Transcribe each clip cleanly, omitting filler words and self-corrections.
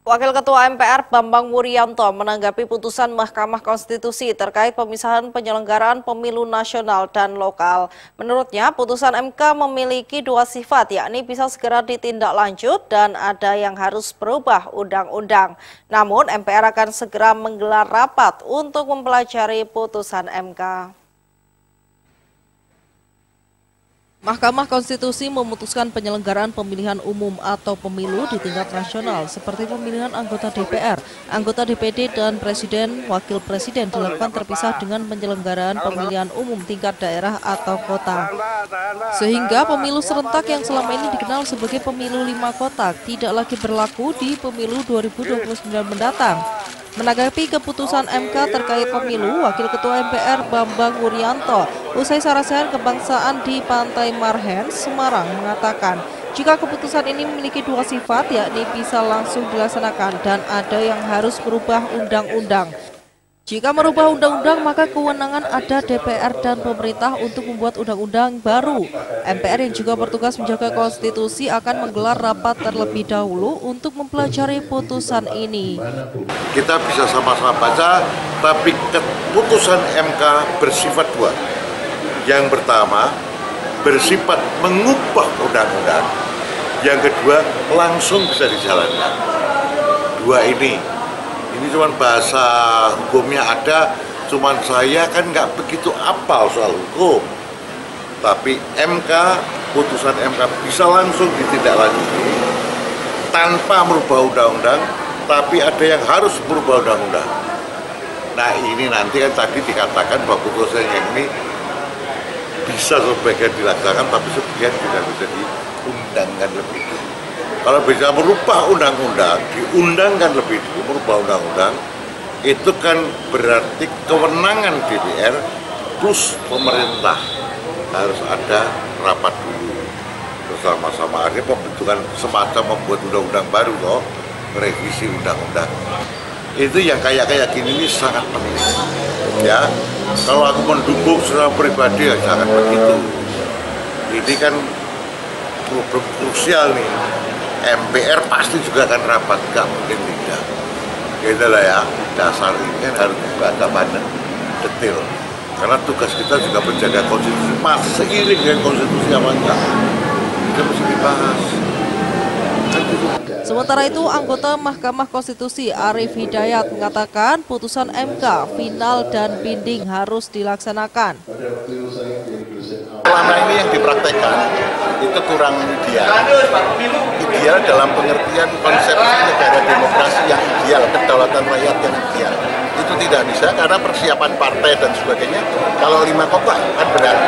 Wakil Ketua MPR Bambang Wuryanto menanggapi putusan Mahkamah Konstitusi terkait pemisahan penyelenggaraan pemilu nasional dan lokal. Menurutnya, putusan MK memiliki dua sifat, yakni bisa segera ditindaklanjut dan ada yang harus berubah undang-undang. Namun, MPR akan segera menggelar rapat untuk mempelajari putusan MK. Mahkamah Konstitusi memutuskan penyelenggaraan pemilihan umum atau pemilu di tingkat nasional seperti pemilihan anggota DPR, anggota DPD, dan presiden, wakil presiden dilakukan terpisah dengan penyelenggaraan pemilihan umum tingkat daerah atau kota. Sehingga pemilu serentak yang selama ini dikenal sebagai pemilu 5 kotak tidak lagi berlaku di pemilu 2029 mendatang. Menanggapi keputusan MK terkait pemilu, Wakil Ketua MPR Bambang Wuryanto usai sarasehan kebangsaan di Pantai Marhen, Semarang mengatakan, jika keputusan ini memiliki dua sifat, yakni bisa langsung dilaksanakan dan ada yang harus berubah undang-undang. Jika merubah undang-undang, maka kewenangan ada DPR dan pemerintah untuk membuat undang-undang baru. MPR yang juga bertugas menjaga konstitusi akan menggelar rapat terlebih dahulu untuk mempelajari putusan ini. Kita bisa sama-sama baca, tapi keputusan MK bersifat dua. Yang pertama, bersifat mengubah undang-undang. Yang kedua, langsung bisa dijalankan. Dua ini cuma bahasa hukumnya ada, cuman saya kan nggak begitu apal soal hukum. Tapi MK, putusan MK bisa langsung ditindaklanjuti tanpa merubah undang-undang, tapi ada yang harus berubah undang-undang. Nah ini nanti kan tadi dikatakan bahwa putusan yang ini bisa sebagian dilaksanakan, tapi sebagian tidak bisa diundangkan lebih dulu. Kalau bisa merubah undang-undang, diundangkan lebih dulu, merubah undang-undang, itu kan berarti kewenangan DPR plus pemerintah harus ada rapat dulu bersama-sama. Artinya pembentukan semacam membuat undang-undang baru loh, revisi undang-undang. Itu yang kayak gini ini sangat penting. Ya, kalau aku mendukung secara pribadi ya jangan begitu. Ini kan problem krusial nih. MPR pasti juga akan rapat, nggak mungkin tidak. Gitu lah ya, dasar ini kan harus dibaca pada detail. Karena tugas kita juga menjaga konstitusi, masih seiring dengan konstitusi apa enggak. Kita mesti dibahas. Sementara itu, anggota Mahkamah Konstitusi Arief Hidayat mengatakan putusan MK final dan binding harus dilaksanakan. Selama ini yang dipraktekkan itu kurang ideal. Ideal dalam pengertian konsepsi negara demokrasi yang ideal, kedaulatan rakyat yang ideal. Itu tidak bisa karena persiapan partai dan sebagainya. Kalau 5 kotak kan berat,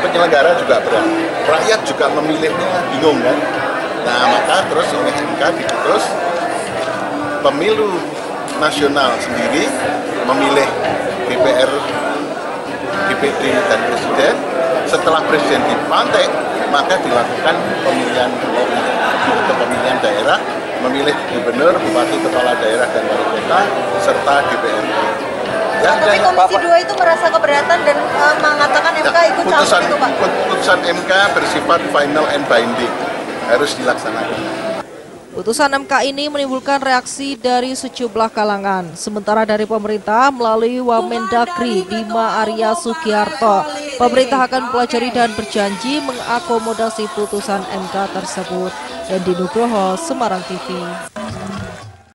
penyelenggara juga berat, rakyat juga memilihnya bingung kan. Nah maka terus oleh MK terus pemilu nasional sendiri memilih DPR, DPD dan presiden. Setelah presiden dilantik, maka dilakukan pemilihan lokal atau pemilihan daerah, memilih gubernur, bupati, kepala daerah dan wali kota serta DPRD. Ya, tapi Komisi 2 itu merasa keberatan dan mengatakan MK ikut campur itu, Pak. Putusan MK bersifat final and binding, harus dilaksanakan. Putusan MK ini menimbulkan reaksi dari sejumlah kalangan. Sementara dari pemerintah melalui Wamendagri Bima Arya Sugiharto, pemerintah akan mempelajari dan berjanji mengakomodasi putusan MK tersebut. Dendi Nugroho, Semarang TV.